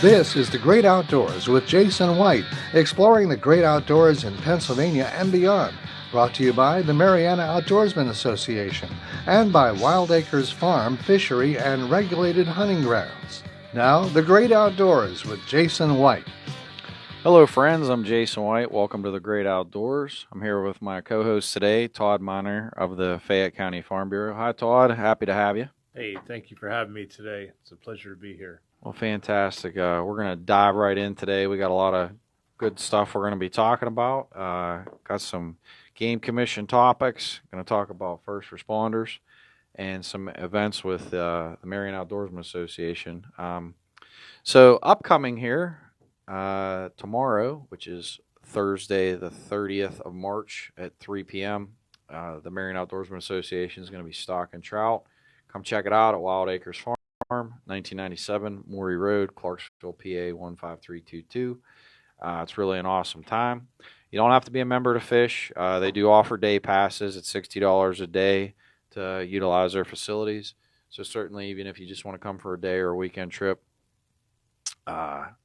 This is The Great Outdoors with Jason White, exploring the great outdoors in Pennsylvania and beyond. Brought to you by the Mariana Outdoorsmen Association and by Wild Acres Farm, Fishery, and Regulated Hunting Grounds. Now, The Great Outdoors with Jason White. Hello, friends. I'm Jason White. Welcome to The Great Outdoors. I'm here with my co-host today, Todd Miner of the Fayette County Farm Bureau. Hi, Todd. Happy to have you. Hey, thank you for having me today. It's a pleasure to be here. Well, fantastic. We're going to dive right in today. We got a lot of good stuff we're going to be talking about. Got some Game Commission topics. Going to talk about first responders and some events with the Mariana Outdoorsman Association. So upcoming here tomorrow, which is Thursday the 30th of March at 3 p.m., the Mariana Outdoorsman Association is going to be stocking trout. Come check it out at Wild Acres Farm. 1997 Morey Road, Clarksville, PA 15322. It's really an awesome time. You don't have to be a member to fish. They do offer day passes at $60 a day to utilize their facilities. So certainly, even if you just want to come for a day or a weekend trip, come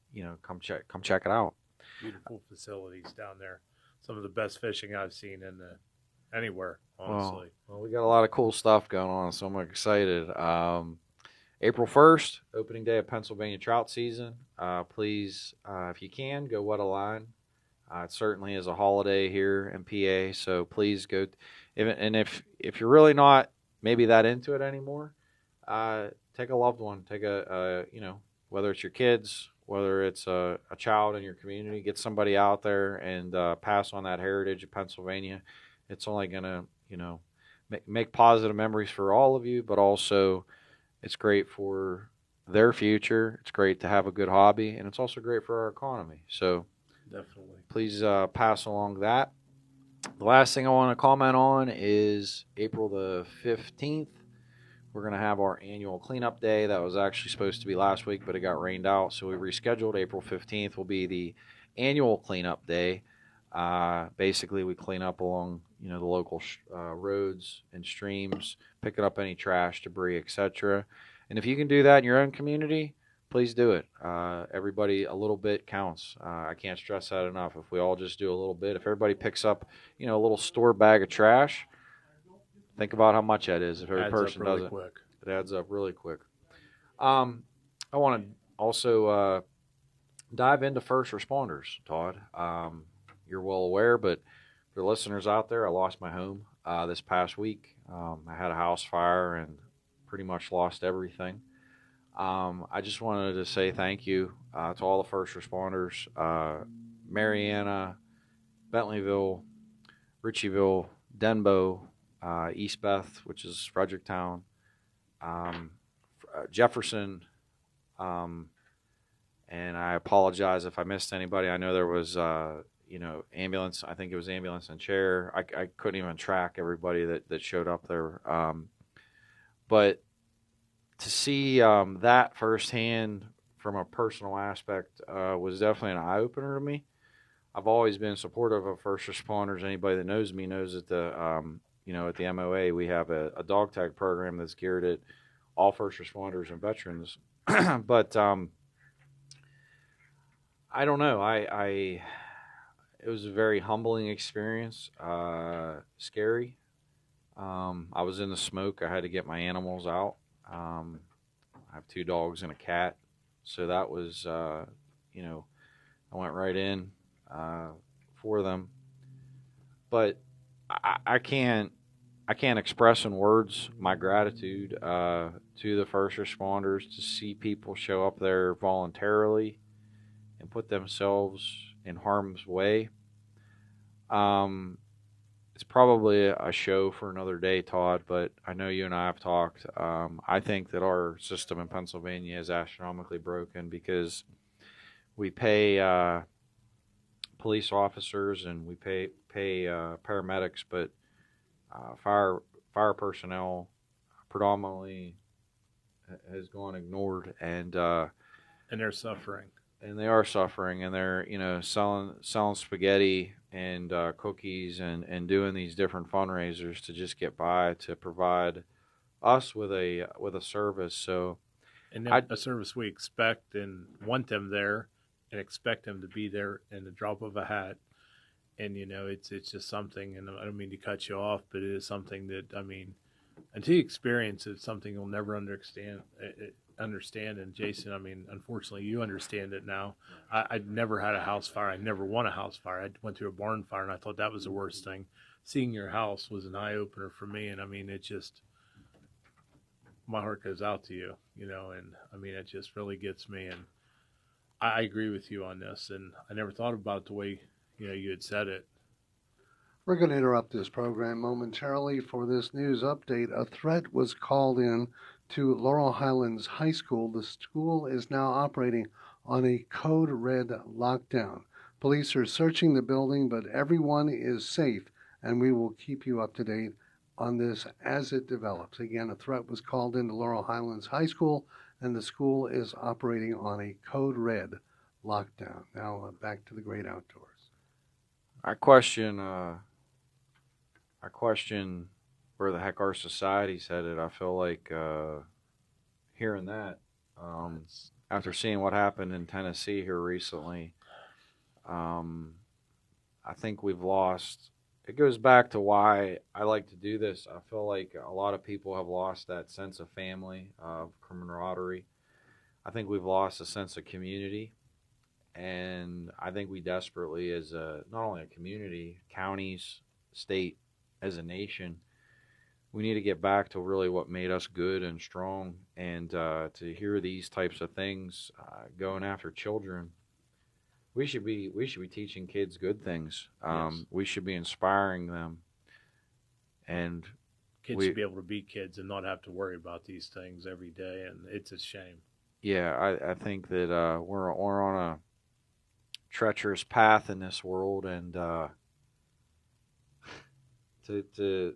check it out. Beautiful facilities down there. Some of the best fishing I've seen anywhere, honestly. Well, we got a lot of cool stuff going on, so I'm excited. April 1st, opening day of Pennsylvania trout season. Please, if you can, go wet a line. It certainly is a holiday here in PA, so please go. And if you're really not maybe that into it anymore, take a loved one. Take whether it's your kids, whether it's a child in your community, get somebody out there and pass on that heritage of Pennsylvania. It's only going to, make positive memories for all of you, but also it's great for their future. It's great to have a good hobby, and it's also great for our economy. So definitely, please pass along that. The last thing I want to comment on is April the 15th. We're going to have our annual cleanup day. That was actually supposed to be last week, but it got rained out, so we rescheduled. April 15th will be the annual cleanup day. Basically, we clean up along the local roads and streams, picking up any trash, debris, etc. And if you can do that in your own community, please do it. Everybody, a little bit counts. I can't stress that enough. If we all just do a little bit, if everybody picks up a little store bag of trash, think about how much that is. If every person does it, it adds up really quick. I want to also dive into first responders, Todd. You're well aware, but for listeners out there, I lost my home this past week. I had a house fire and pretty much lost everything. I just wanted to say thank you to all the first responders, Mariana, Bentleyville, Ritchieville, Denbo, East Beth, which is Fredericktown, Jefferson, and I apologize if I missed anybody. I know there was ambulance. I think it was ambulance and chair. I couldn't even track everybody that showed up there. But to see that firsthand from a personal aspect was definitely an eye-opener to me. I've always been supportive of first responders. Anybody that knows me knows that at the MOA we have a dog tag program that's geared at all first responders and veterans. But I don't know. It was a very humbling experience, scary. I was in the smoke. I had to get my animals out. I have 2 dogs and a cat. So that was, I went right in for them. But I can't express in words my gratitude to the first responders to see people show up there voluntarily and put themselves in harm's way. It's probably a show for another day, Todd, but I know you and I have talked. I think that our system in Pennsylvania is astronomically broken because we pay police officers and we pay paramedics, but fire personnel predominantly has gone ignored, and they're suffering. And they are suffering, and they're selling spaghetti and cookies and doing these different fundraisers to just get by, to provide us with a service. So And I a service we expect and want them there, and expect them to be there in the drop of a hat. And it's just something. And I don't mean to cut you off, but it is something that until you experience it, something you'll never understand. Understand. And Jason, unfortunately, you understand it now. I'd never had a house fire. I never won a house fire. I went through a barn fire, and I thought that was the worst thing. Seeing your house was an eye opener for me, and it just, my heart goes out to you, and it just really gets me. And I agree with you on this, and I never thought about it the way you had said it. We're going to interrupt this program momentarily for this news update. A threat was called in to Laurel Highlands High School. The school is now operating on a code red lockdown. Police are searching the building, but everyone is safe, and we will keep you up to date on this as it develops. Again, a threat was called into Laurel Highlands High School, and the school is operating on a code red lockdown. Now back to the great outdoors. I question where the heck our society's headed. I feel like hearing that after seeing what happened in Tennessee here recently, I think we've lost. It goes back to why I like to do this. I feel like a lot of people have lost that sense of family, of camaraderie. I think we've lost a sense of community. And I think we desperately, as not only a community, counties, state, as a nation, we need to get back to really what made us good and strong. And to hear these types of things going after children, we should be teaching kids good things. Yes. We should be inspiring them. And kids should be able to be kids and not have to worry about these things every day. And it's a shame. Yeah, I think that we're on a treacherous path in this world, and to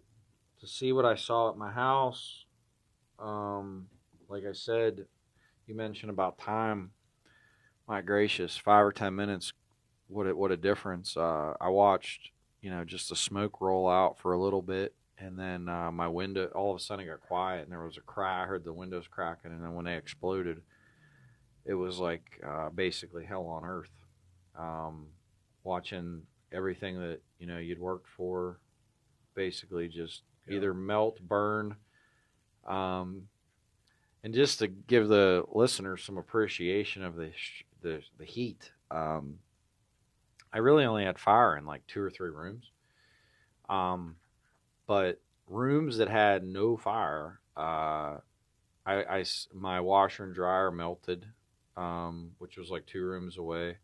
see what I saw at my house, like I said, you mentioned about time. My gracious, 5 or 10 minutes, what a difference. I watched, just the smoke roll out for a little bit, and then my window, all of a sudden it got quiet, and there was a cry. I heard the windows cracking, and then when they exploded, it was like basically hell on earth. Watching everything that you'd worked for basically just either melt, burn, and just to give the listeners some appreciation of the heat. I really only had fire in like 2 or 3 rooms, but rooms that had no fire, my washer and dryer melted, which was like 2 rooms away.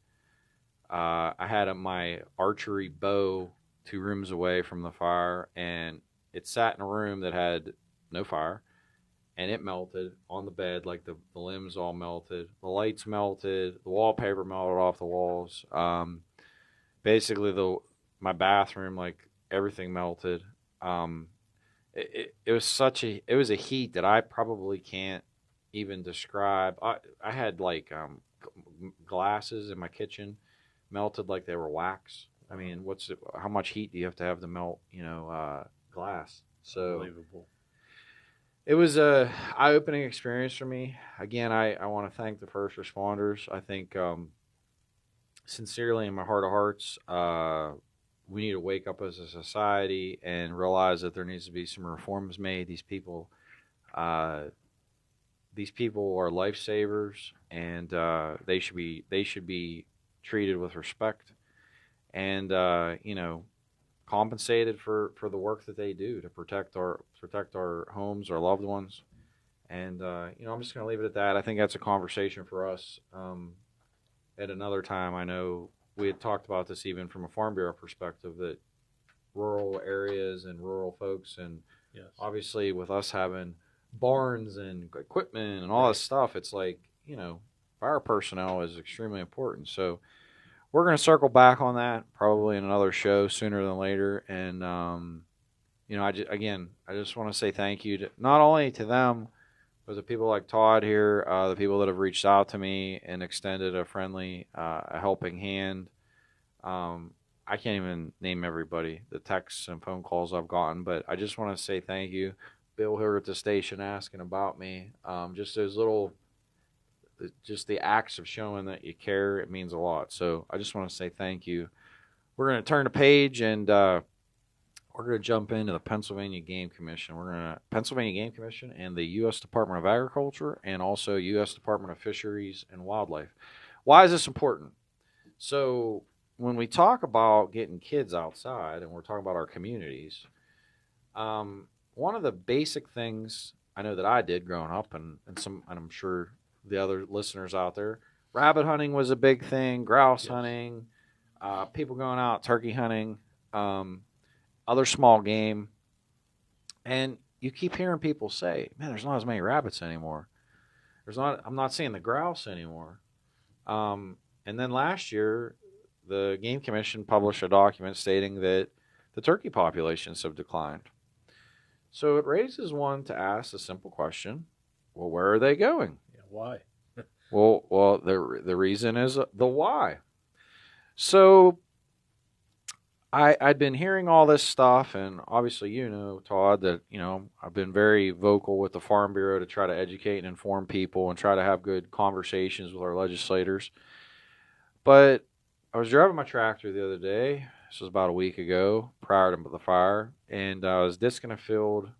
I had my archery bow 2 rooms away from the fire, and it sat in a room that had no fire, and it melted on the bed, like the limbs all melted, the lights melted, the wallpaper melted off the walls. Basically, my bathroom, like everything melted. It was a heat that I probably can't even describe. I had like glasses in my kitchen melted like they were wax. I mean, how much heat do you have to melt, glass? So Unbelievable. it was a eye-opening experience for me. Again, I want to thank the first responders. I think sincerely in my heart of hearts, we need to wake up as a society and realize that there needs to be some reforms made. These people are lifesavers, and they should be treated with respect, and compensated for the work that they do to protect our homes, our loved ones. And I'm just going to leave it at that. I think that's a conversation for us at another time. I know we had talked about this even from a Farm Bureau perspective, that rural areas and rural folks, and yes, obviously with us having barns and equipment and all this stuff, it's like, fire personnel is extremely important. So we're going to circle back on that probably in another show sooner than later. And, I just want to say thank you not only to them, but the people like Todd here, the people that have reached out to me and extended a friendly, a helping hand. I can't even name everybody, the texts and phone calls I've gotten, but I just want to say thank you. Bill here at the station asking about me. Just those little just the acts of showing that you care, it means a lot. So I just want to say thank you. We're going to turn the page, and we're going to jump into the Pennsylvania Game Commission. Pennsylvania Game Commission and the U.S. Department of Agriculture and also U.S. Department of Fisheries and Wildlife. Why is this important? So when we talk about getting kids outside and we're talking about our communities, one of the basic things I know that I did growing up, and I'm sure the other listeners out there, rabbit hunting was a big thing, grouse hunting, people going out turkey hunting, other small game. And you keep hearing people say, man, there's not as many rabbits anymore. I'm not seeing the grouse anymore. And then last year, the Game Commission published a document stating that the turkey populations have declined. So it raises one to ask a simple question: well, where are they going? Yeah, why? well, the reason is the why. So I'd been hearing all this stuff, and obviously, Todd, that I've been very vocal with the Farm Bureau to try to educate and inform people and try to have good conversations with our legislators. But I was driving my tractor the other day. This was about a week ago, prior to the fire, and I was disking a field.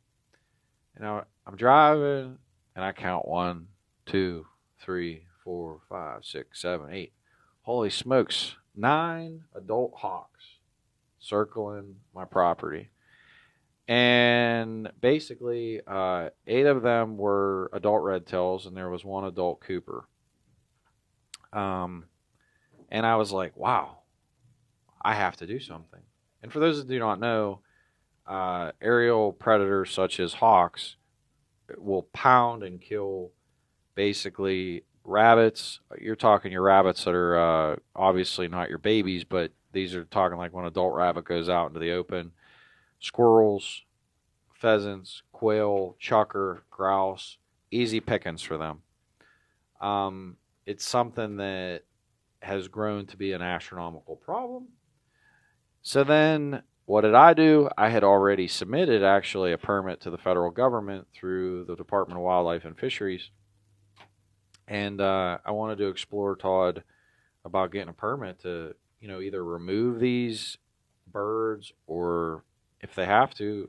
And I'm driving, and I count 1, 2, 3, 4, 5, 6, 7, 8. Holy smokes, 9 adult hawks circling my property. And basically, 8 of them were adult red-tails, and there was 1 adult Cooper. And I was like, wow, I have to do something. And for those that do not know, aerial predators such as hawks will pound and kill basically rabbits. You're talking your rabbits that are obviously not your babies, but these are talking like when an adult rabbit goes out into the open. Squirrels, pheasants, quail, chukar, grouse, easy pickings for them. It's something that has grown to be an astronomical problem. So then what did I do? I had already submitted actually a permit to the federal government through the Department of Wildlife and Fisheries. And I wanted to explore, Todd, about getting a permit to, either remove these birds or if they have to,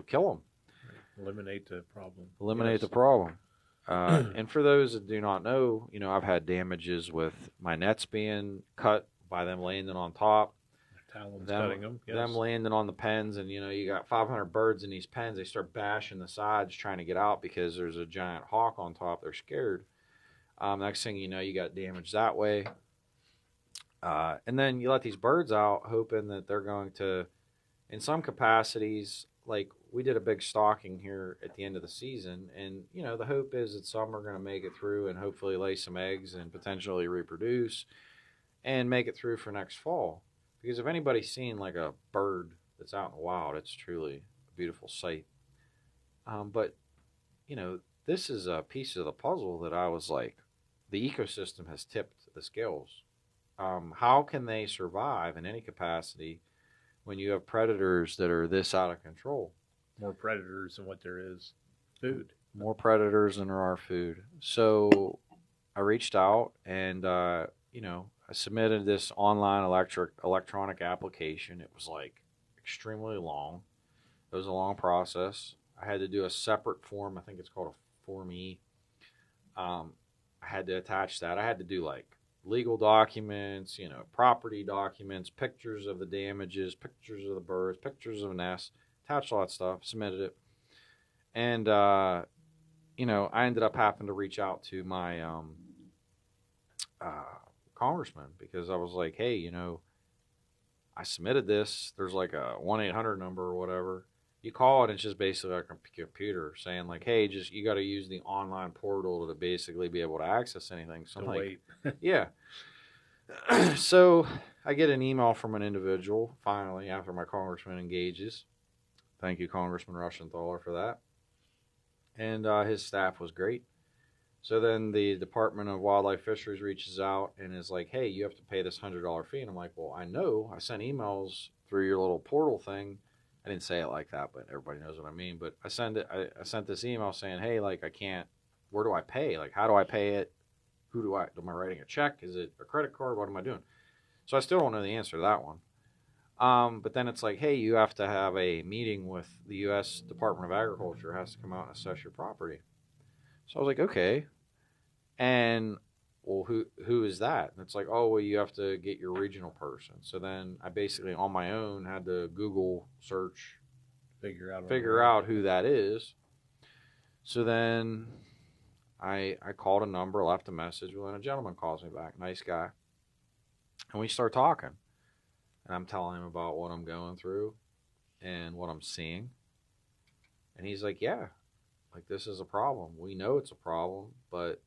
kill them. Eliminate the problem. Eliminate the problem. And for those that do not know, I've had damages with my nets being cut by them landing on top. Talons cutting them. Yes. Them landing on the pens, and you got 500 birds in these pens. They start bashing the sides trying to get out because there's a giant hawk on top. They're scared. Next thing you know, you got damage that way. And then you let these birds out, hoping that they're going to, in some capacities, like we did a big stalking here at the end of the season, and the hope is that some are going to make it through and hopefully lay some eggs and potentially reproduce and make it through for next fall. Because if anybody's seen like a bird that's out in the wild, it's truly a beautiful sight. But this is a piece of the puzzle that I was like, the ecosystem has tipped the scales. How can they survive in any capacity when you have predators that are this out of control? More predators than what there is food. More predators than there are food. So I reached out and, I submitted this online electronic application. It was like extremely long. It was a long process. I had to do a separate form. I think it's called a Form E. I had to attach that. I had to do like legal documents, property documents, pictures of the damages, pictures of the birds, pictures of nests, attached all that stuff, submitted it. And, I ended up having to reach out to my congressman because I was like, hey, I submitted this. There's like a 1-800 number or whatever. You call it, and it's just basically like a computer saying like, hey, you got to use the online portal to basically be able to access anything. So I'm like, yeah. So I get an email from an individual finally after my congressman engages. Thank you, Congressman Rushenthaler, for that. And his staff was great. So then the Department of Wildlife Fisheries reaches out and is like, hey, you have to pay this $100 fee. And I'm like, well, I know. I sent emails through your little portal thing. I didn't say it like that, but everybody knows what I mean. But I sent this email saying, hey, like I can't where do I pay? Like, how do I pay it? Am I writing a check? Is it a credit card? What am I doing? So I still don't know the answer to that one. But then it's like, hey, you have to have a meeting with the U.S. Department of Agriculture. It has to come out and assess your property. So I was like, okay. And, well, who is that? And it's like, oh, well, you have to get your regional person. So then I basically, on my own, had to Google search, figure out who that is. So then I called a number, left a message, and a gentleman calls me back, nice guy. And we start talking. And I'm telling him about what I'm going through and what I'm seeing. And he's like, yeah, like, this is a problem. We know it's a problem, but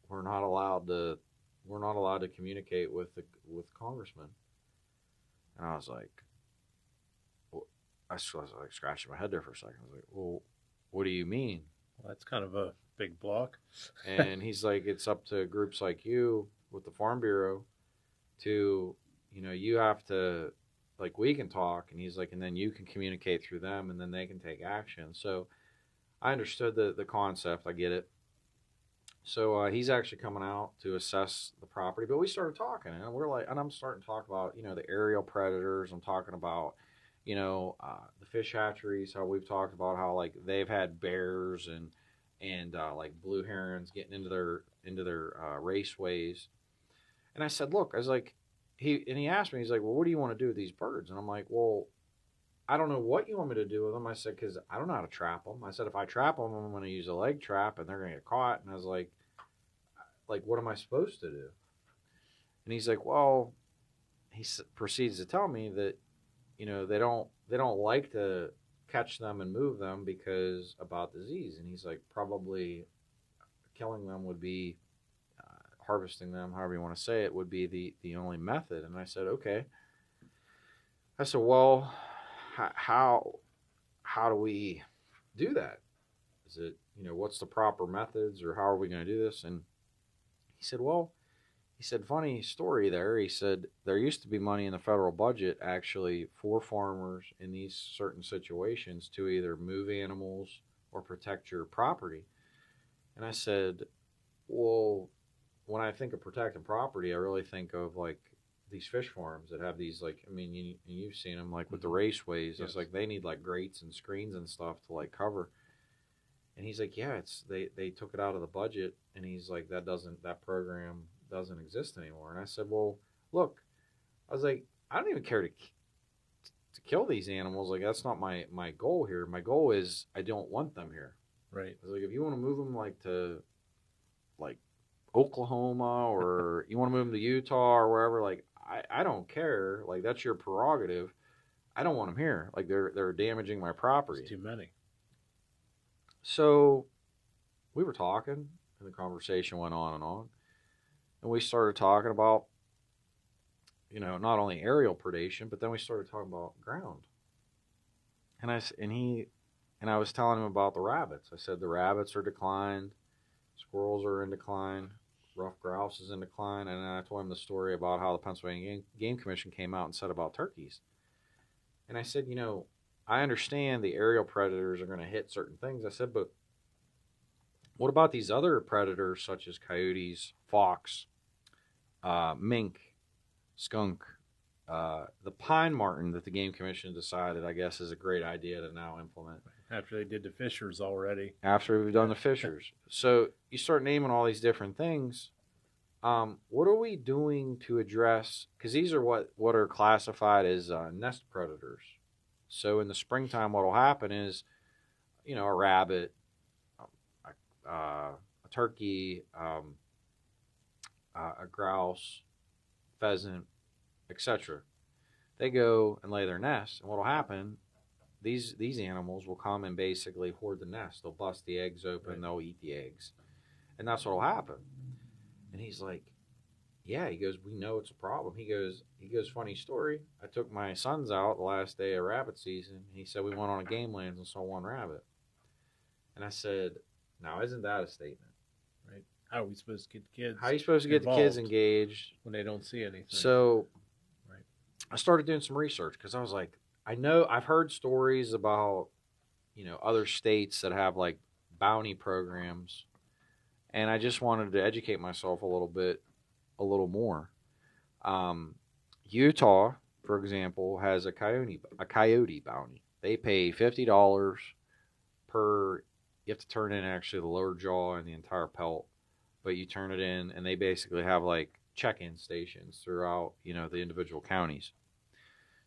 we're not allowed to communicate with congressmen. And I was like, well, I was like scratching my head there for a second. I was like, well, what do you mean? Well, that's kind of a big block. And he's like, it's up to groups like you with the Farm Bureau to, you have to, like, we can talk. And he's like, and then you can communicate through them, and then they can take action. So I understood the concept. I get it. So he's actually coming out to assess the property. But we started talking, and I'm starting to talk about, the aerial predators. I'm talking about, the fish hatcheries, how we've talked about how, like, they've had bears and like blue herons getting into their raceways. And I said, look, I was like, he asked me, he's like, well, what do you want to do with these birds? And I'm like, well, I don't know what you want me to do with them. I said, because I don't know how to trap them. I said, if I trap them, I'm going to use a leg trap, and they're going to get caught. And I was like, what am I supposed to do? And he's like, well, proceeds to tell me that, they don't like to catch them and move them because about disease. And he's like, probably killing them would be, harvesting them, however you want to say it, would be the only method. And I said, okay. I said, well, how do we do that? Is it, what's the proper methods, or how are we going to do this? And he said, funny story there. He said, there used to be money in the federal budget actually for farmers in these certain situations to either move animals or protect your property. And I said, well, when I think of protecting property, I really think of, like, these fish farms that have these, like, I mean, you've seen them, like, with the raceways. Yes. It's like they need, like, grates and screens and stuff to, like, cover. And he's like, yeah, they took it out of the budget. And he's like, that program doesn't exist anymore. And I said, well, look, I was like, I don't even care to kill these animals. Like, that's not my goal here. My goal is I don't want them here. Right. I was like, if you want to move them, like, to, like, Oklahoma, or you want to move them to Utah or wherever, like, I don't care. Like, that's your prerogative. I don't want them here. Like, they're damaging my property. It's too many. So we were talking, and the conversation went on, and we started talking about, not only aerial predation, but then we started talking about ground. And I was telling him about the rabbits. I said the rabbits are declined, squirrels are in decline, rough grouse is in decline, and then I told him the story about how the Pennsylvania Game Commission came out and said about turkeys. And I said, I understand the aerial predators are going to hit certain things. I said, but what about these other predators such as coyotes, fox, mink, skunk, the pine marten that the Game Commission decided, I guess, is a great idea to now implement. After they did the fishers already. After we've done the fishers. So you start naming all these different things. What are we doing to address, because these are what are classified as nest predators. So in the springtime, what will happen is, a rabbit, a turkey, a grouse, pheasant, etc. They go and lay their nest, and what will happen, these animals will come and basically hoard the nest. They'll bust the eggs open, right. They'll eat the eggs, and that's what will happen. And he's like, yeah, he goes, we know it's a problem. He goes, funny story. I took my sons out the last day of rabbit season. He said, we went on a game lands and saw one rabbit. And I said, now, isn't that a statement? Right. How are we supposed to get the kids? How are you supposed to get the kids engaged when they don't see anything? So right. I started doing some research, because I was like, I've heard stories about, other states that have, like, bounty programs and I just wanted to educate myself a little more. Utah, for example, has a coyote bounty. They pay $50 per. You have to turn in actually the lower jaw and the entire pelt, but you turn it in, and they basically have like check-in stations throughout, the individual counties.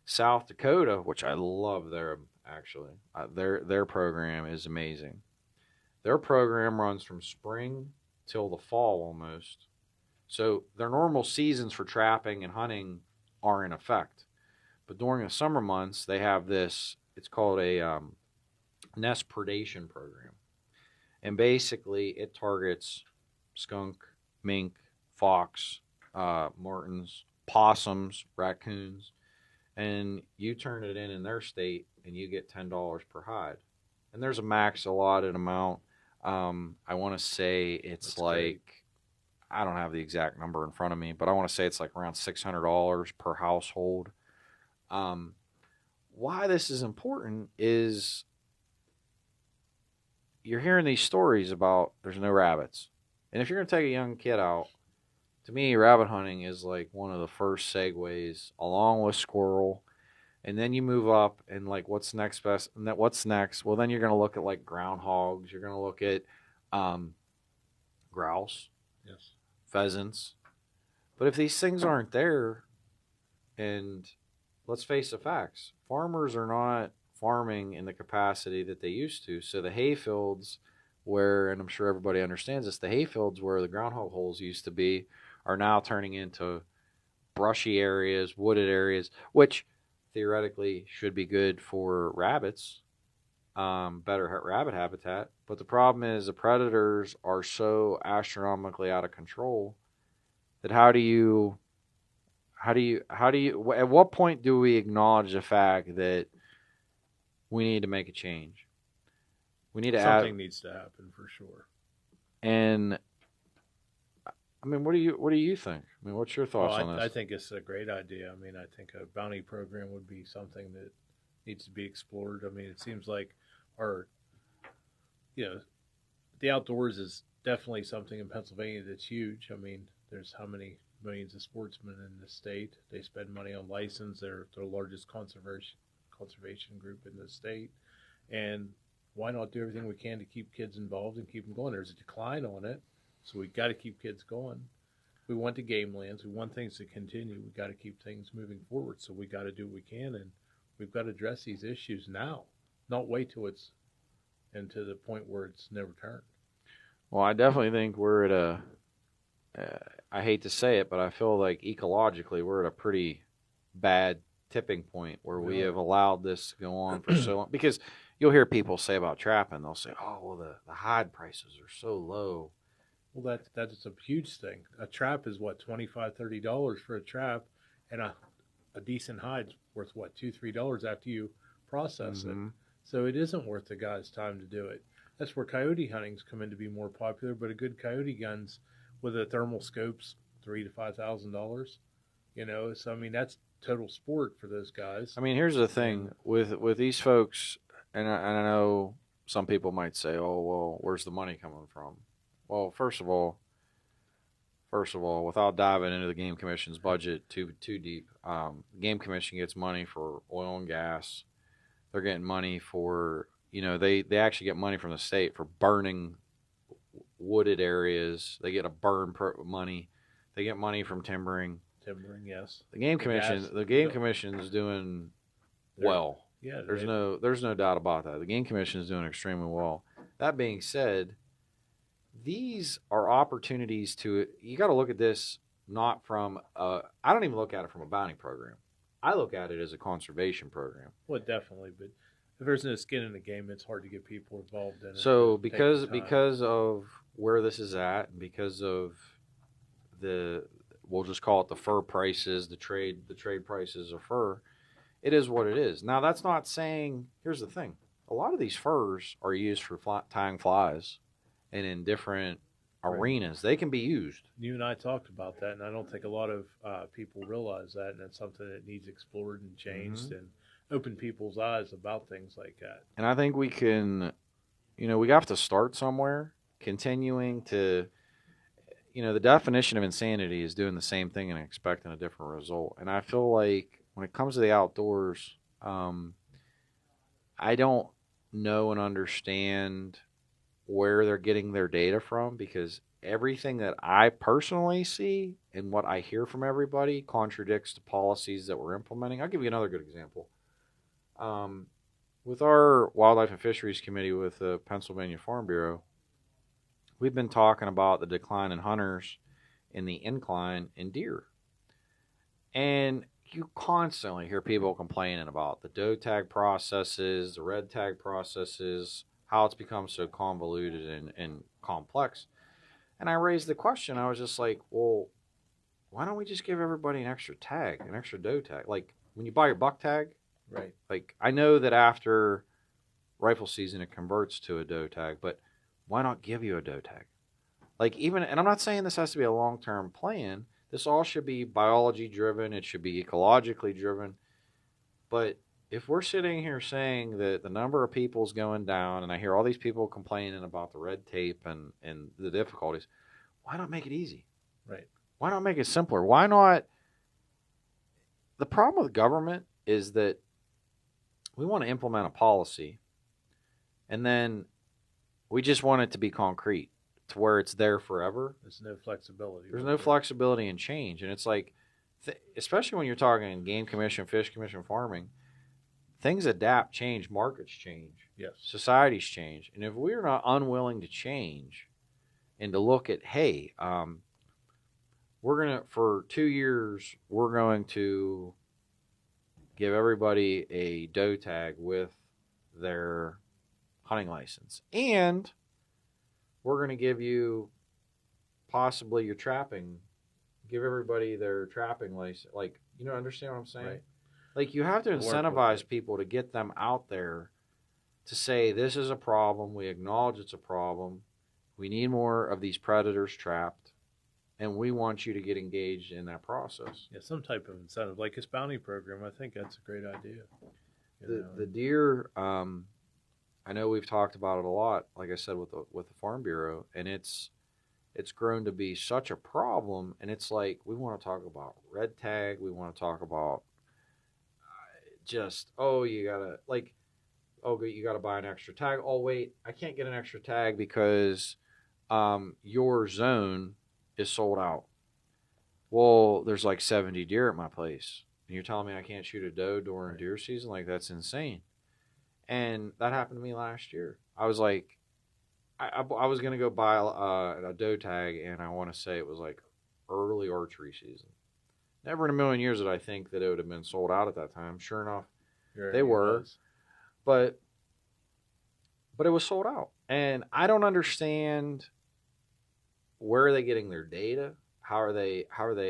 South Dakota, which I love their program is amazing. Their program runs from spring till the fall almost. So their normal seasons for trapping and hunting are in effect. But during the summer months, they have this, it's called a nest predation program. And basically, it targets skunk, mink, fox, martins, possums, raccoons, and you turn it in their state, and you get $10 per hide. And there's a max allotted amount. I want to say it's That's like, great. I don't have the exact number in front of me, but I want to say it's like around $600 per household. Why this is important is you're hearing these stories about there's no rabbits. And if you're going to take a young kid out, to me, rabbit hunting is like one of the first segues, along with squirrel. And then you move up, and like, what's next best? And what's next? Well, then you're going to look at like groundhogs. You're going to look at grouse, yes, pheasants. But if these things aren't there, and let's face the facts, farmers are not farming in the capacity that they used to. So the hayfields where, and I'm sure everybody understands this, the hayfields where the groundhog holes used to be are now turning into brushy areas, wooded areas, which theoretically should be good for rabbits, better rabbit habitat. But the problem is the predators are so astronomically out of control that how do you, at what point do we acknowledge the fact that we need to make a change? We need to something needs to happen for sure. And I mean, what do you think? I mean, what's your thoughts on this? I think it's a great idea. I mean, I think a bounty program would be something that needs to be explored. I mean, it seems like the outdoors is definitely something in Pennsylvania that's huge. I mean, there's how many millions of sportsmen in the state. They spend money on license. They're the largest conservation group in the state. And why not do everything we can to keep kids involved and keep them going? There's a decline on it, so we got to keep kids going. We want the game lands. We want things to continue. We got to keep things moving forward. So we got to do what we can, and we've got to address these issues now, not wait till it's and to the point where it's no return. Well, I definitely think we're at a. I hate to say it, but I feel like ecologically we're at a pretty bad tipping point where we have allowed this to go on for so long. Because you'll hear people say about trapping, they'll say, "Oh, well, the hide prices are so low." Well, that's a huge thing. A trap is what, $25, $30 for a trap, and a decent hide's worth what, $2-3 after you process it. So it isn't worth the guy's time to do it. That's where coyote hunting's come in to be more popular. But a good coyote gun's with a thermal scope's $3,000 to $5,000. So I mean that's total sport for those guys. I mean, here's the thing with these folks, and I know some people might say, "Oh, well, where's the money coming from?" Well, first of all, without diving into the Game Commission's budget too deep, the Game Commission gets money for oil and gas. They're getting money for, they actually get money from the state for burning wooded areas. They get money. They get money from timbering. Timbering, yes. The Game Commission is doing well. Yeah, there's no doubt about that. The Game Commission is doing extremely well. That being said, these are opportunities you got to look at this not from, I don't even look at it from a bounty program. I look at it as a conservation program. Well, definitely, but if there's no skin in the game, it's hard to get people involved in it. So because of where this is at, and because of we'll just call it the fur prices, the trade prices of fur, it is what it is. Now, that's not saying, here's the thing. A lot of these furs are used for tying flies. And in different arenas, they can be used. You and I talked about that, and I don't think a lot of people realize that, and it's something that needs explored and changed and open people's eyes about things like that. And I think we can, we have to start somewhere, continuing to the definition of insanity is doing the same thing and expecting a different result. And I feel like when it comes to the outdoors, I don't know and understand where they're getting their data from, because everything that I personally see and what I hear from everybody contradicts the policies that we're implementing. I'll give you another good example. With our Wildlife and Fisheries Committee with the Pennsylvania Farm Bureau, we've been talking about the decline in hunters in the incline in deer. And you constantly hear people complaining about the doe tag processes, the red tag processes, how it's become so convoluted and complex. And I raised the question. I was just like, well, why don't we just give everybody an extra tag, an extra doe tag? Like when you buy your buck tag, Right. like I know that after rifle season it converts to a doe tag, but why not give you a doe tag? Like even, and I'm not saying this has to be a long-term plan. This all should be biology driven. It should be ecologically driven. But if we're sitting here saying that the number of people is going down, and I hear all these people complaining about the red tape and the difficulties, why not make it easy? Right. Why not make it simpler? Why not? The problem with government is that we want to implement a policy, and then we just want it to be concrete to where it's there forever. There's no flexibility. There's no flexibility and change. And it's like, especially when you're talking game commission, fish commission, farming, things adapt, change, markets change. Yes. Societies change. And if we're not unwilling to change and to look at, hey, we're going to, for 2 years, we're going to give everybody a doe tag with their hunting license. And we're going to give you possibly your trapping, give everybody their trapping license. Like, understand what I'm saying? Right. Like, you have to incentivize people to get them out there to say, this is a problem. We acknowledge it's a problem. We need more of these predators trapped, and we want you to get engaged in that process. Yeah, some type of incentive, like this bounty program. I think that's a great idea. The deer, I know we've talked about it a lot, like I said, with the Farm Bureau, and it's grown to be such a problem. And it's like, we want to talk about red tag. We want to talk about you got to buy an extra tag. Oh, wait, I can't get an extra tag because your zone is sold out. Well, there's like 70 deer at my place, and you're telling me I can't shoot a doe during deer season? Like, that's insane. And that happened to me last year. I was like, I was going to go buy a doe tag, and I want to say it was like early archery season. Never in a million years did I think that it would have been sold out at that time. Sure enough, they were. But it was sold out. And I don't understand, where are they getting their data? How are they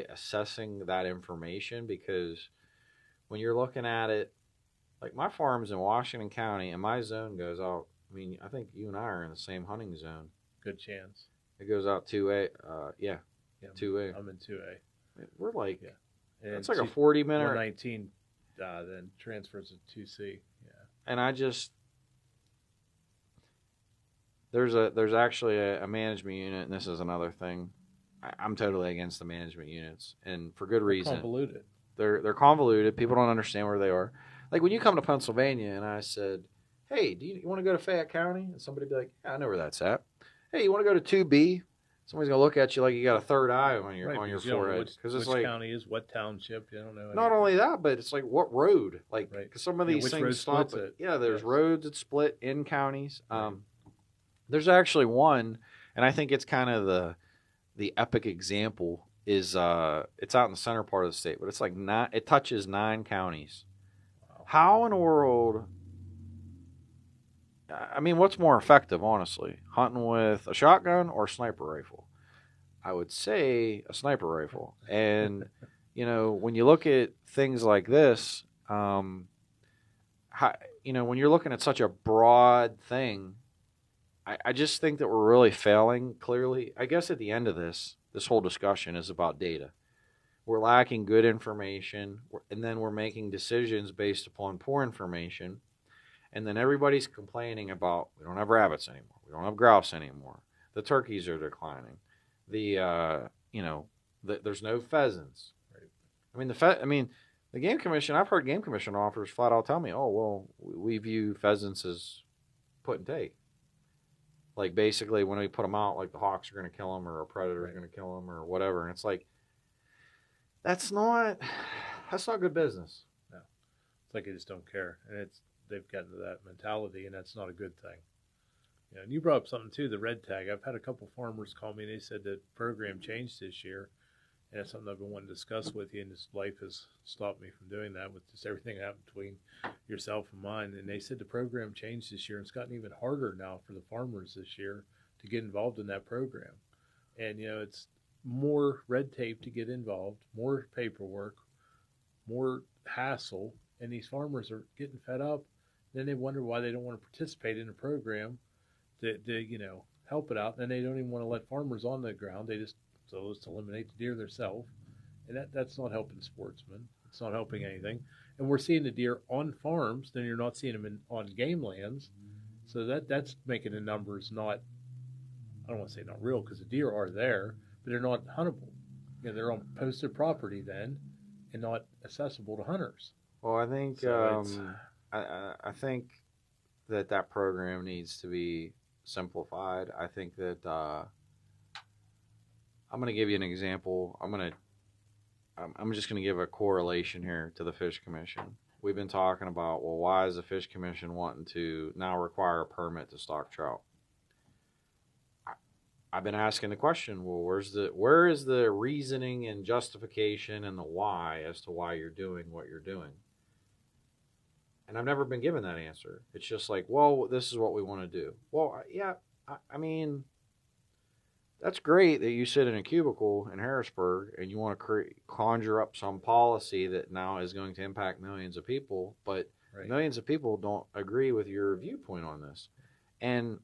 assessing that information? Because when you're looking at it, like my farm's in Washington County, and my zone goes out. I mean, I think you and I are in the same hunting zone. Good chance. It goes out 2A. Yeah, 2A. I'm in 2A. We're like, and it's like a 40-minute. 119 then transfers to 2C. Yeah. And I just, there's actually a management unit, and this is another thing. I'm totally against the management units, and for good reason. Convoluted. They're convoluted. People don't understand where they are. Like when you come to Pennsylvania, and I said, hey, do you want to go to Fayette County? And somebody be like, yeah, I know where that's at. Hey, you want to go to 2B? Somebody's gonna look at you like you got a third eye on your forehead, because it's which like county is what township. You don't know. Not only that, but it's like what road? Like, because some of these things stop. Yeah, there's roads that split in counties. Right. There's actually one, and I think it's kind of the epic example is it's out in the center part of the state, but it's like it touches 9 counties. Wow. How in the world? I mean, what's more effective, honestly? Hunting with a shotgun or a sniper rifle? I would say a sniper rifle. And, when you look at things like this, when you're looking at such a broad thing, I just think that we're really failing, clearly. I guess at the end of this whole discussion is about data. We're lacking good information, and then we're making decisions based upon poor information. And then everybody's complaining about, we don't have rabbits anymore. We don't have grouse anymore. The turkeys are declining. there's no pheasants. Right. I mean, the game commission. I've heard game commission officers flat out tell me, "Oh, well, we view pheasants as put and take." Like basically, when we put them out, like the hawks are going to kill them, or a predator is going to kill them, or whatever. And it's like that's not good business. No, it's like they just don't care, and they've gotten to that mentality, and that's not a good thing. Yeah, and you brought up something too, the red tag. I've had a couple farmers call me, and they said the program changed this year, and it's something I've been wanting to discuss with you. And this life has stopped me from doing that with just everything that happened between yourself and mine. And they said the program changed this year, and it's gotten even harder now for the farmers this year to get involved in that program. And it's more red tape to get involved, more paperwork, more hassle, and these farmers are getting fed up. Then they wonder why they don't want to participate in the program to help it out. And they don't even want to let farmers on the ground. They just eliminate the deer themselves, and that's not helping the sportsman. It's not helping anything. And we're seeing the deer on farms, then you're not seeing them on game lands. So that's making the numbers not, I don't want to say not real, because the deer are there, but they're not huntable. They're on posted property then, and not accessible to hunters. Well, I think I think that program needs to be simplified. I think that I'm going to give you an example. I'm just going to give a correlation here to the Fish Commission. We've been talking about, well, why is the Fish Commission wanting to now require a permit to stock trout? I've been asking the question, well, where is the reasoning and justification and the why as to why you're doing what you're doing? And I've never been given that answer. It's just like, well, this is what we want to do. Well, yeah, I mean, that's great that you sit in a cubicle in Harrisburg and you want to conjure up some policy that now is going to impact millions of people, but right. Millions of people don't agree with your viewpoint on this. And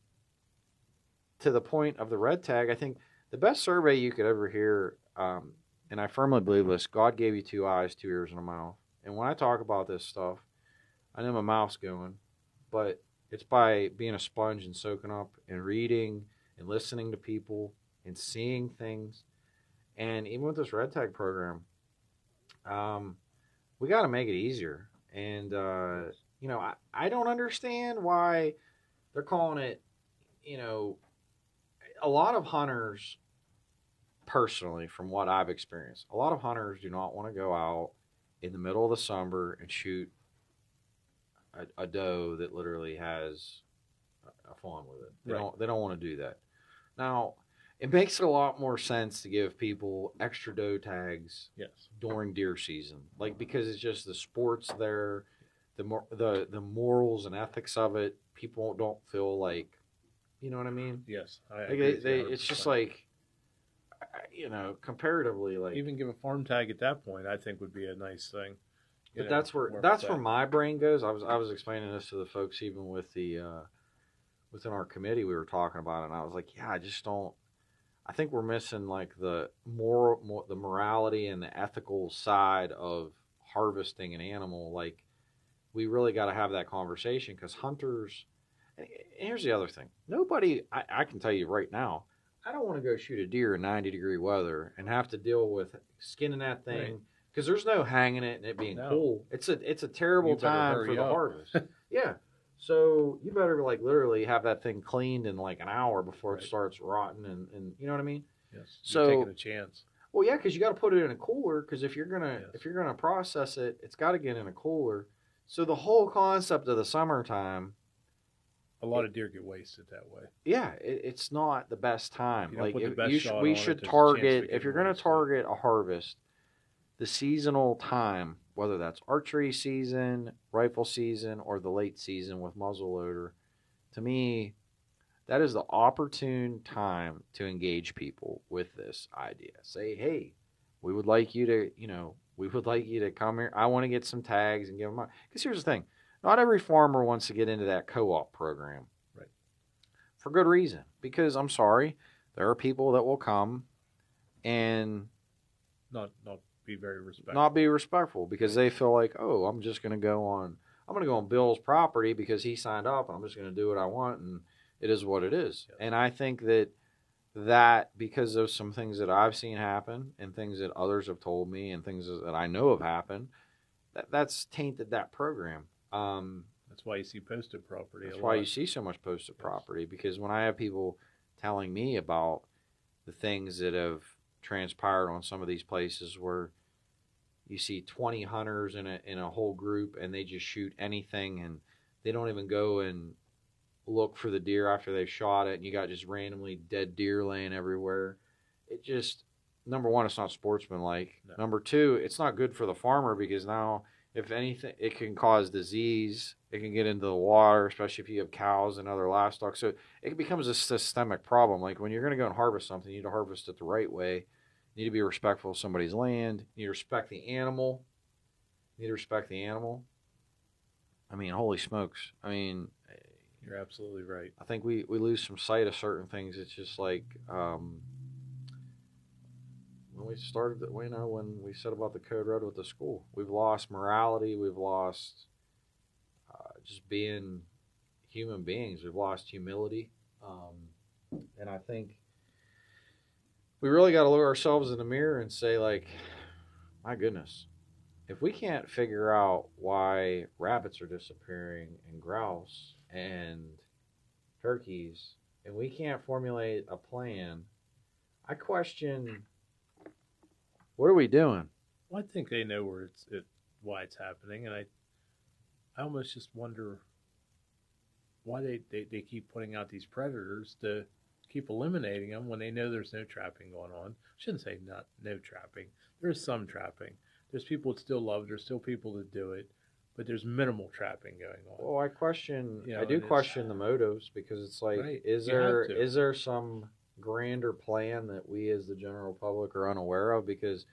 to the point of the red tag, I think the best survey you could ever hear, and I firmly believe this, God gave you 2 eyes, 2 ears, and a mouth. And when I talk about this stuff, I know my mouth's going, but it's by being a sponge and soaking up and reading and listening to people and seeing things. And even with this red tag program, we got to make it easier. And, I don't understand why they're calling it, a lot of hunters, personally, from what I've experienced, a lot of hunters do not want to go out in the middle of the summer and shoot a doe that literally has a fawn with it. They don't want to do that. Now, it makes a lot more sense to give people extra doe tags during deer season, because it's just the sports there, the morals and ethics of it. People don't feel like, you know what I mean? Yes, it's just like, comparatively, like even give a farm tag at that point, I think would be a nice thing. But that's where my brain goes. I was explaining this to the folks even with the within our committee. We were talking about it, and I was like, yeah, I just don't. I think we're missing like the the morality and the ethical side of harvesting an animal. Like, we really got to have that conversation, because hunters. And here's the other thing. Nobody, I can tell you right now, I don't want to go shoot a deer in 90-degree weather and have to deal with skinning that thing. Because there's no hanging it and it being cool. It's a terrible time for the harvest. Yeah. So you better literally have that thing cleaned in like an hour before it starts rotting, and you know what I mean? Yes. So you're taking a chance. Well, yeah, because you got to put it in a cooler. Because if you're gonna process it, it's got to get in a cooler. So the whole concept of the summertime. A lot of deer get wasted that way. Yeah, it's not the best time. We should target, if you're going to target a harvest, the seasonal time, whether that's archery season, rifle season, or the late season with muzzleloader. To me, that is the opportune time to engage people with this idea. Say, hey, we would like you to come here. I want to get some tags and give them out. Because here's the thing. Not every farmer wants to get into that co-op program. Right. For good reason. Because, I'm sorry, there are people that will come and not be very respectful. Not be respectful because they feel like, oh, I'm going to go on Bill's property because he signed up, and I'm just going to do what I want, and it is what it is. Yeah. And I think that that because of some things that I've seen happen and things that others have told me and things that I know have happened, that's tainted that program. That's why you see posted property. That's why you see so much posted property, because when I have people telling me about the things that have transpired on some of these places where you see 20 hunters in a whole group and they just shoot anything and they don't even go and look for the deer after they've shot it, and you got just randomly dead deer laying everywhere. It just, number one, it's not sportsmanlike. No. Number two, it's not good for the farmer, because now, if anything, it can cause disease. It can get into the water, especially if you have cows and other livestock. So it becomes a systemic problem. Like when you're going to go and harvest something, you need to harvest it the right way. You need to be respectful of somebody's land. You need to respect the animal. I mean, holy smokes. I mean, you're absolutely right. I think we lose some sight of certain things. It's just like when we started, when we said about the code red with the school, we've lost morality. We've lost just being human beings. We've lost humility. And I think we really got to look ourselves in the mirror and say, like, my goodness, if we can't figure out why rabbits are disappearing and grouse and turkeys, and we can't formulate a plan, I question, what are we doing? Well, I think they know why it's happening, and I almost just wonder why they keep putting out these predators to keep eliminating them when they know there's no trapping going on. I shouldn't say no trapping. There's some trapping. There's people that still love it. There's still people that do it, but there's minimal trapping going on. Well, I question the motives, because it's like, right. is there some grander plan that we as the general public are unaware of? Because,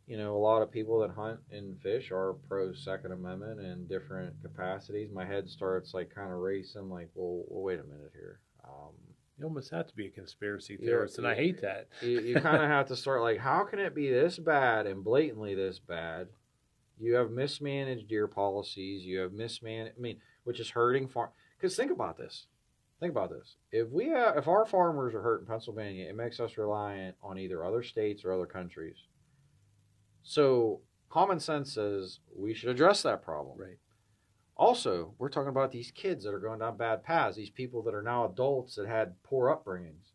a lot of people that hunt and fish are pro Second Amendment in different capacities. My head starts like kind of racing, like, well, wait a minute here. You almost have to be a conspiracy theorist, and I hate that. You kind of have to start like, how can it be this bad and blatantly this bad? You have mismanaged deer policies. You have which is hurting farm. Because think about this. If our farmers are hurt in Pennsylvania, it makes us reliant on either other states or other countries. So common sense says we should address that problem. Right. Also, we're talking about these kids that are going down bad paths, these people that are now adults that had poor upbringings.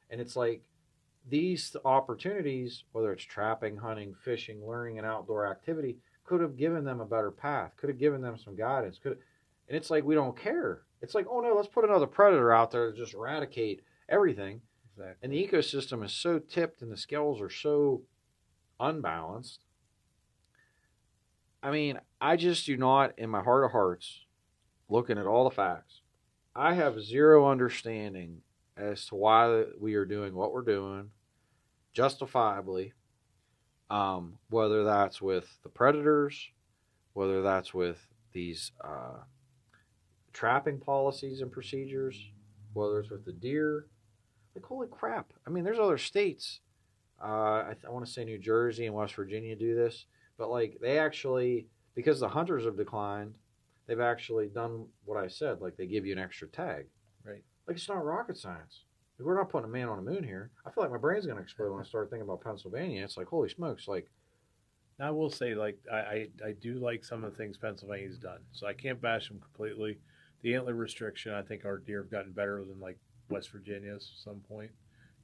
And it's like these opportunities, whether it's trapping, hunting, fishing, learning an outdoor activity, could have given them a better path, could have given them some guidance. And it's like we don't care. It's like, oh no, let's put another predator out there to just eradicate everything. Exactly. And the ecosystem is so tipped and the scales are so unbalanced. I mean, I just do not, in my heart of hearts, looking at all the facts, I have zero understanding as to why we are doing what we're doing, justifiably, whether that's with the predators, whether that's with these trapping policies and procedures, whether it's with the deer. Like, holy crap. I mean, there's other states. I want to say New Jersey and West Virginia do this. But, like, they actually, because the hunters have declined, they've actually done what I said. Like, they give you an extra tag. Right. Like, it's not rocket science. Like, we're not putting a man on the moon here. I feel like my brain's going to explode when I start thinking about Pennsylvania. It's like, holy smokes. Like, I will say, like, I do like some of the things Pennsylvania's done. So I can't bash them completely. The antler restriction, I think our deer have gotten better than, like, West Virginia's at some point.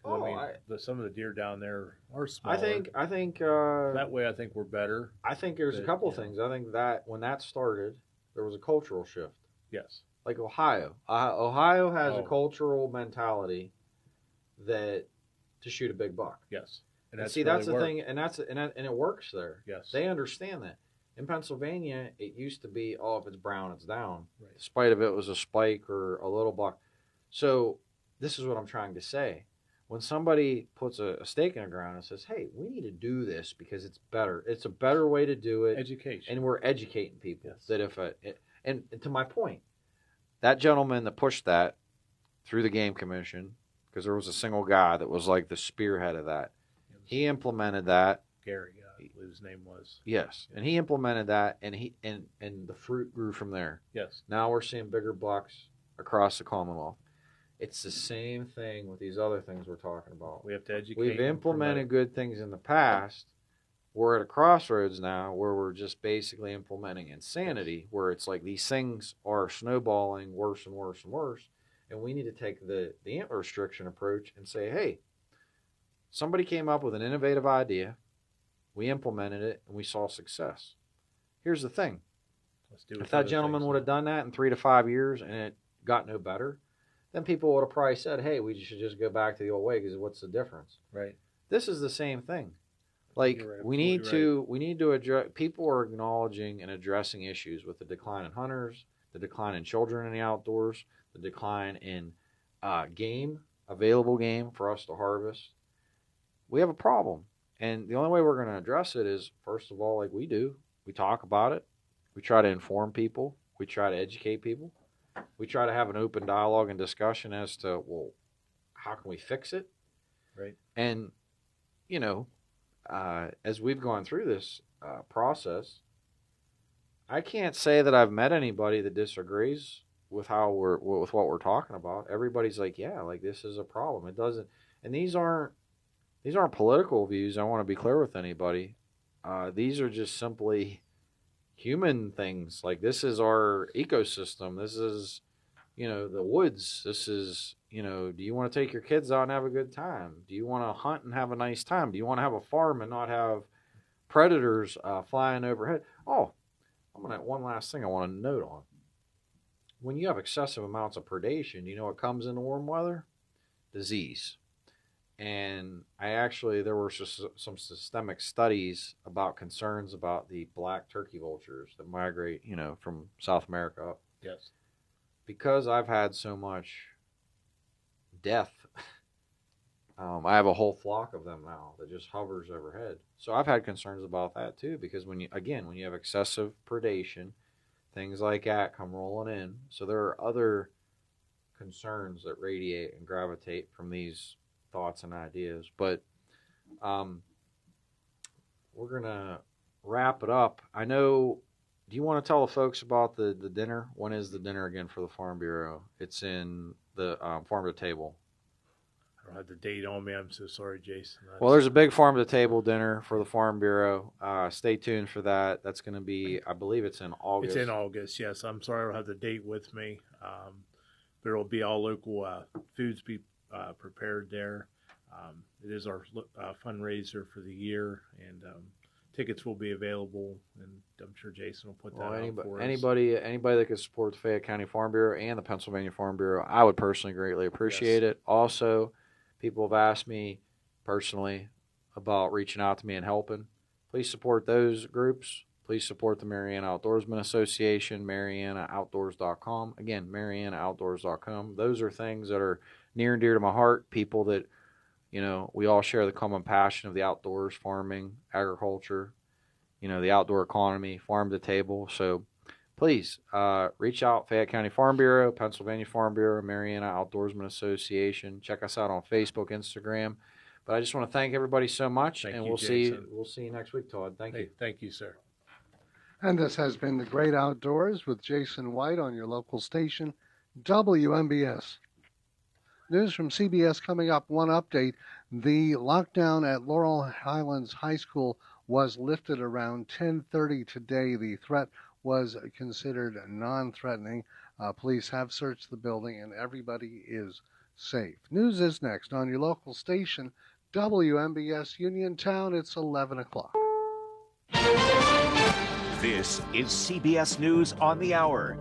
Some of the deer down there are smaller. I think that way I think we're better. I think there's a couple of things. I think that when that started, there was a cultural shift. Yes. Like Ohio. Ohio has a cultural mentality that to shoot a big buck. Yes. And that's the thing, and it works there. Yes. They understand that. In Pennsylvania, it used to be, if it's brown, it's down. Right. Despite if it was a spike or a little buck. So this is what I'm trying to say. When somebody puts a stake in the ground and says, hey, we need to do this because it's better. It's a better way to do it. Education. And we're educating people. Yes. That and to my point, that gentleman that pushed that through the Game Commission, because there was a single guy that was like the spearhead of that. He implemented that. Gary, I believe his name was. Yes. And he implemented that, and the fruit grew from there. Yes. Now we're seeing bigger bucks across the Commonwealth. It's the same thing with these other things we're talking about. We have to educate. We've implemented good things in the past. We're at a crossroads now where we're just basically implementing insanity, where it's like these things are snowballing worse and worse and worse. And we need to take the antler restriction approach and say, hey, somebody came up with an innovative idea. We implemented it, and we saw success. Here's the thing. If that gentleman would have done that in 3 to 5 years and it got no better, then people would have probably said, hey, we should just go back to the old way because what's the difference? Right. This is the same thing. Like, we need to address, people are acknowledging and addressing issues with the decline in hunters, the decline in children in the outdoors, the decline in available game for us to harvest. We have a problem. And the only way we're going to address it is, first of all, like we do, we talk about it. We try to inform people. We try to educate people. We try to have an open dialogue and discussion as to, well, how can we fix it? Right. And, you know, as we've gone through this process, I can't say that I've met anybody that disagrees with with what we're talking about. Everybody's like, yeah, like this is a problem. It doesn't, and these aren't political views. I want to be clear with anybody. These are just simply human things. Like, this is our ecosystem. This is, you know, the woods. This is, you know, do you want to take your kids out and have a good time? Do you want to hunt and have a nice time? Do you want to have a farm and not have predators flying overhead? Oh, one last thing I want to note on. When you have excessive amounts of predation, you know what comes in the warm weather? Disease. And there were some systemic studies about concerns about the black turkey vultures that migrate, you know, from South America up. Yes. Because I've had so much death, I have a whole flock of them now that just hovers overhead. So I've had concerns about that too, because when you have excessive predation, things like that come rolling in. So there are other concerns that radiate and gravitate from these thoughts and ideas. But we're going to wrap it up. I know, do you want to tell the folks about the dinner? When is the dinner again for the Farm Bureau? It's in the Farm to Table. I don't have the date on me. I'm so sorry, Jason. Well, there's a big Farm to Table dinner for the Farm Bureau. Stay tuned for that. That's going to be, I believe it's in August. It's in August, yes. I'm sorry I don't have the date with me. There will be all local foods be prepared there. It is our fundraiser for the year, and tickets will be available, and I'm sure Jason will put that out for us. Anybody that can support the Fayette County Farm Bureau and the Pennsylvania Farm Bureau, I would personally greatly appreciate it. Also, people have asked me personally about reaching out to me and helping. Please support those groups. Please support the Mariana Outdoorsman Association, MarianaOutdoors.com. Again, MarianaOutdoors.com. Those are things that are near and dear to my heart. People that, you know, we all share the common passion of the outdoors, farming, agriculture, you know, the outdoor economy, farm to table. So please reach out, Fayette County Farm Bureau, Pennsylvania Farm Bureau, Mariana Outdoorsman Association. Check us out on Facebook, Instagram. But I just want to thank everybody so much, and we'll see you next week, Todd. Thank you. Thank you, sir. And this has been The Great Outdoors with Jason White on your local station, WMBS. News from CBS coming up. One update. The lockdown at Laurel Highlands High School was lifted around 10:30 today. The threat was considered non-threatening. Police have searched the building and everybody is safe. News is next on your local station, WMBS Uniontown. It's 11 o'clock. This is CBS News on the Hour.